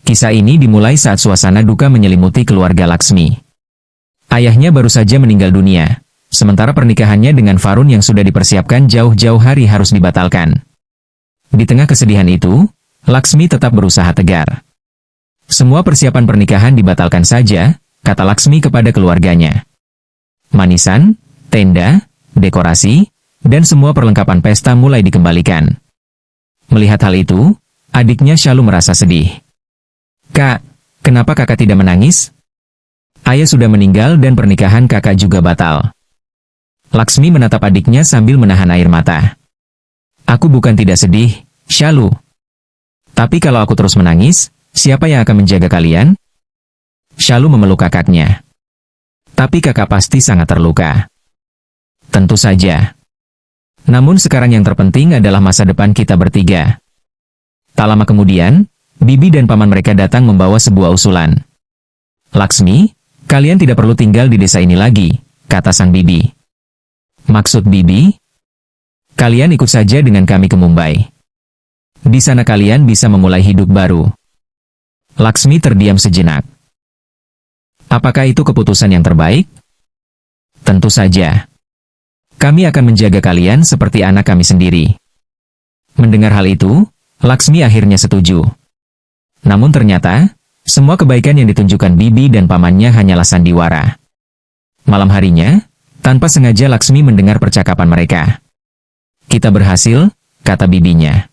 Kisah ini dimulai saat suasana duka menyelimuti keluarga Laksmi. Ayahnya baru saja meninggal dunia, sementara pernikahannya dengan Varun yang sudah dipersiapkan jauh-jauh hari harus dibatalkan. Di tengah kesedihan itu, Laksmi tetap berusaha tegar. Semua persiapan pernikahan dibatalkan saja, kata Laksmi kepada keluarganya. Manisan, tenda, dekorasi, dan semua perlengkapan pesta mulai dikembalikan. Melihat hal itu, adiknya Shalu merasa sedih. Kak, kenapa kakak tidak menangis? Ayah sudah meninggal dan pernikahan kakak juga batal. Laksmi menatap adiknya sambil menahan air mata. Aku bukan tidak sedih, Shalu. Tapi kalau aku terus menangis, siapa yang akan menjaga kalian? Shalu memeluk kakaknya. Tapi kakak pasti sangat terluka. Tentu saja. Namun sekarang yang terpenting adalah masa depan kita bertiga. Tak lama kemudian, Bibi dan paman mereka datang membawa sebuah usulan. Laksmi, kalian tidak perlu tinggal di desa ini lagi, kata sang bibi. Maksud bibi? Kalian ikut saja dengan kami ke Mumbai. Di sana kalian bisa memulai hidup baru. Laksmi terdiam sejenak. Apakah itu keputusan yang terbaik? Tentu saja. Kami akan menjaga kalian seperti anak kami sendiri. Mendengar hal itu, Laksmi akhirnya setuju. Namun ternyata, semua kebaikan yang ditunjukkan bibi dan pamannya hanyalah sandiwara. Malam harinya, tanpa sengaja Laksmi mendengar percakapan mereka. Kita berhasil, kata bibinya.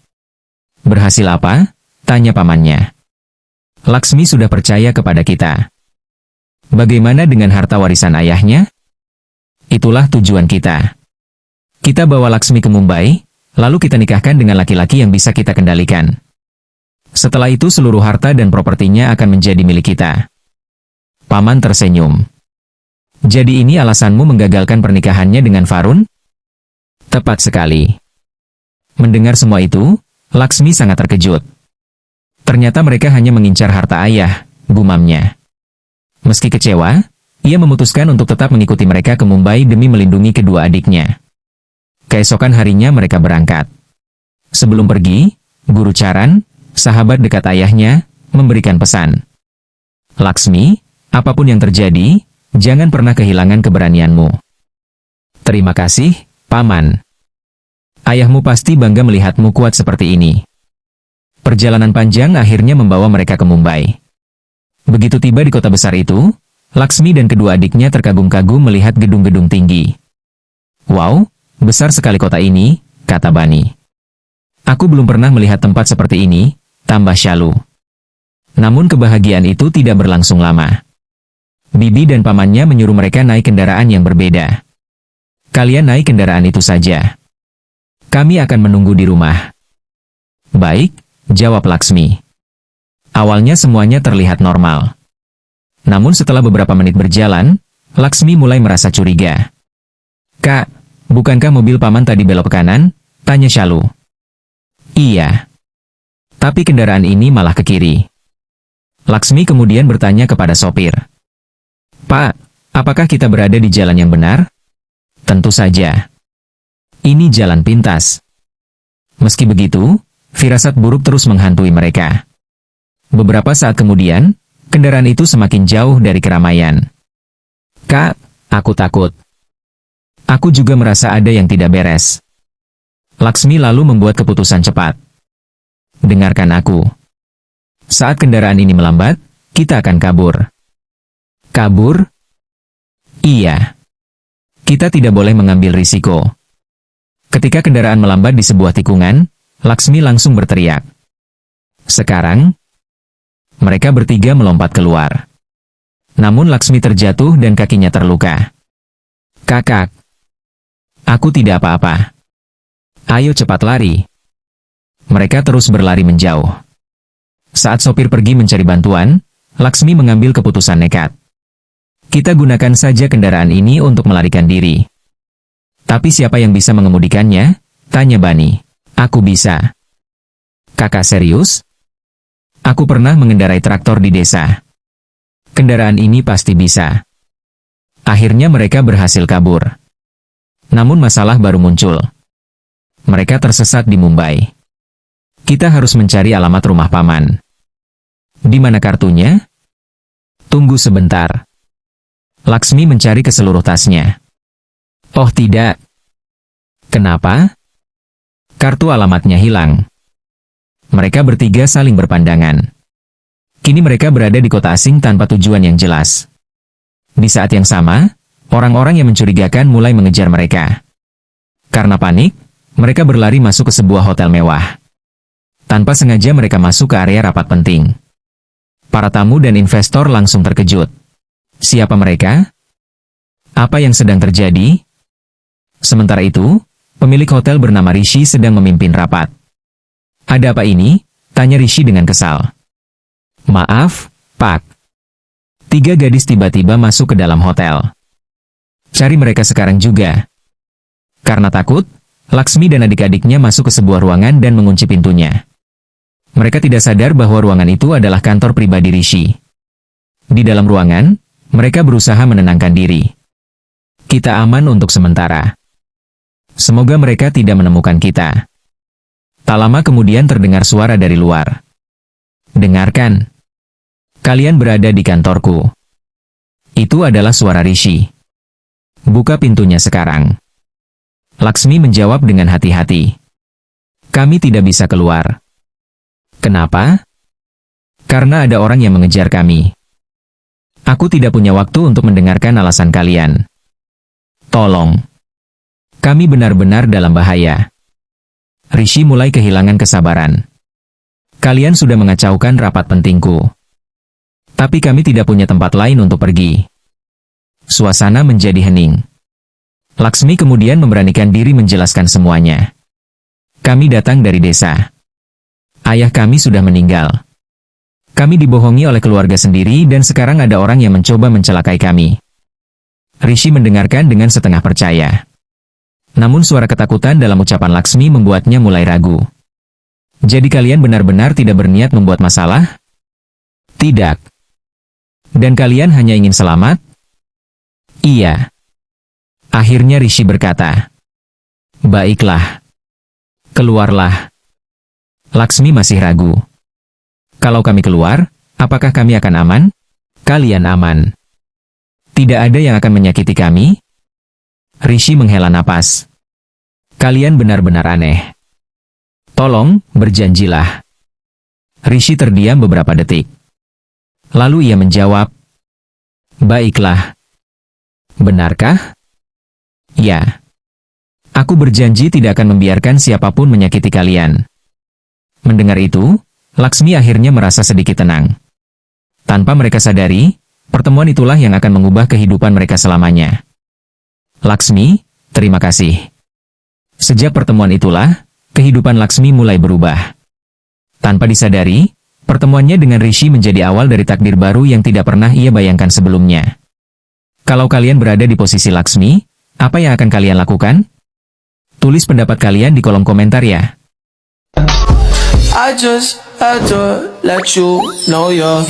Berhasil apa? Tanya pamannya. Laksmi sudah percaya kepada kita. Bagaimana dengan harta warisan ayahnya? Itulah tujuan kita. Kita bawa Laksmi ke Mumbai, lalu kita nikahkan dengan laki-laki yang bisa kita kendalikan. Setelah itu seluruh harta dan propertinya akan menjadi milik kita. Paman tersenyum. Jadi ini alasanmu menggagalkan pernikahannya dengan Varun? Tepat sekali. Mendengar semua itu, Laksmi sangat terkejut. Ternyata mereka hanya mengincar harta ayah, gumamnya. Meski kecewa, ia memutuskan untuk tetap mengikuti mereka ke Mumbai demi melindungi kedua adiknya. Keesokan harinya mereka berangkat. Sebelum pergi, Guru Charan, sahabat dekat ayahnya, memberikan pesan. Laksmi, apapun yang terjadi, jangan pernah kehilangan keberanianmu. Terima kasih, Paman. Ayahmu pasti bangga melihatmu kuat seperti ini. Perjalanan panjang akhirnya membawa mereka ke Mumbai. Begitu tiba di kota besar itu, Laksmi dan kedua adiknya terkagum-kagum melihat gedung-gedung tinggi. Wow, besar sekali kota ini, kata Bani. Aku belum pernah melihat tempat seperti ini, tambah Shalu. Namun kebahagiaan itu tidak berlangsung lama. Bibi dan pamannya menyuruh mereka naik kendaraan yang berbeda. Kalian naik kendaraan itu saja. Kami akan menunggu di rumah. Baik, jawab Laksmi. Awalnya semuanya terlihat normal. Namun setelah beberapa menit berjalan, Laksmi mulai merasa curiga. Kak, bukankah mobil paman tadi belok ke kanan? Tanya Shalu. Iya. Tapi kendaraan ini malah ke kiri. Laksmi kemudian bertanya kepada sopir. Pak, apakah kita berada di jalan yang benar? Tentu saja. Ini jalan pintas. Meski begitu, firasat buruk terus menghantui mereka. Beberapa saat kemudian, kendaraan itu semakin jauh dari keramaian. Kak, aku takut. Aku juga merasa ada yang tidak beres. Laksmi lalu membuat keputusan cepat. Dengarkan aku. Saat kendaraan ini melambat, kita akan kabur. Kabur? Iya. Kita tidak boleh mengambil risiko. Ketika kendaraan melambat di sebuah tikungan, Laksmi langsung berteriak. Sekarang, mereka bertiga melompat keluar. Namun Laksmi terjatuh dan kakinya terluka. Kakak, aku tidak apa-apa. Ayo cepat lari. Mereka terus berlari menjauh. Saat sopir pergi mencari bantuan, Laksmi mengambil keputusan nekat. Kita gunakan saja kendaraan ini untuk melarikan diri. Tapi siapa yang bisa mengemudikannya? Tanya Bani. Aku bisa. Kakak serius? Aku pernah mengendarai traktor di desa. Kendaraan ini pasti bisa. Akhirnya mereka berhasil kabur. Namun masalah baru muncul. Mereka tersesat di Mumbai. Kita harus mencari alamat rumah paman. Di mana kartunya? Tunggu sebentar. Laksmi mencari ke seluruh tasnya. Oh tidak. Kenapa? Kartu alamatnya hilang. Mereka bertiga saling berpandangan. Kini mereka berada di kota asing tanpa tujuan yang jelas. Di saat yang sama, orang-orang yang mencurigakan mulai mengejar mereka. Karena panik, mereka berlari masuk ke sebuah hotel mewah. Tanpa sengaja mereka masuk ke area rapat penting. Para tamu dan investor langsung terkejut. Siapa mereka? Apa yang sedang terjadi? Sementara itu, pemilik hotel bernama Rishi sedang memimpin rapat. Ada apa ini? Tanya Rishi dengan kesal. Maaf, Pak. 3 gadis tiba-tiba masuk ke dalam hotel. Cari mereka sekarang juga. Karena takut, Laksmi dan adik-adiknya masuk ke sebuah ruangan dan mengunci pintunya. Mereka tidak sadar bahwa ruangan itu adalah kantor pribadi Rishi. Di dalam ruangan, mereka berusaha menenangkan diri. Kita aman untuk sementara. Semoga mereka tidak menemukan kita. Tak lama kemudian terdengar suara dari luar. Dengarkan. Kalian berada di kantorku. Itu adalah suara Rishi. Buka pintunya sekarang. Laksmi menjawab dengan hati-hati. Kami tidak bisa keluar. Kenapa? Karena ada orang yang mengejar kami. Aku tidak punya waktu untuk mendengarkan alasan kalian. Tolong. Kami benar-benar dalam bahaya. Rishi mulai kehilangan kesabaran. Kalian sudah mengacaukan rapat pentingku. Tapi kami tidak punya tempat lain untuk pergi. Suasana menjadi hening. Laksmi kemudian memberanikan diri menjelaskan semuanya. Kami datang dari desa. Ayah kami sudah meninggal. Kami dibohongi oleh keluarga sendiri dan sekarang ada orang yang mencoba mencelakai kami. Rishi mendengarkan dengan setengah percaya. Namun suara ketakutan dalam ucapan Laksmi membuatnya mulai ragu. Jadi kalian benar-benar tidak berniat membuat masalah? Tidak. Dan kalian hanya ingin selamat? Iya. Akhirnya Rishi berkata. Baiklah. Keluarlah. Laksmi masih ragu. Kalau kami keluar, apakah kami akan aman? Kalian aman. Tidak ada yang akan menyakiti kami? Rishi menghela napas. Kalian benar-benar aneh. Tolong, berjanjilah. Rishi terdiam beberapa detik. Lalu ia menjawab. Baiklah. Benarkah? Ya. Aku berjanji tidak akan membiarkan siapapun menyakiti kalian. Mendengar itu, Laksmi akhirnya merasa sedikit tenang. Tanpa mereka sadari, pertemuan itulah yang akan mengubah kehidupan mereka selamanya. Laksmi, terima kasih. Sejak pertemuan itulah, kehidupan Laksmi mulai berubah. Tanpa disadari, pertemuannya dengan Rishi menjadi awal dari takdir baru yang tidak pernah ia bayangkan sebelumnya. Kalau kalian berada di posisi Laksmi, apa yang akan kalian lakukan? Tulis pendapat kalian di kolom komentar ya. I just had to let you know you're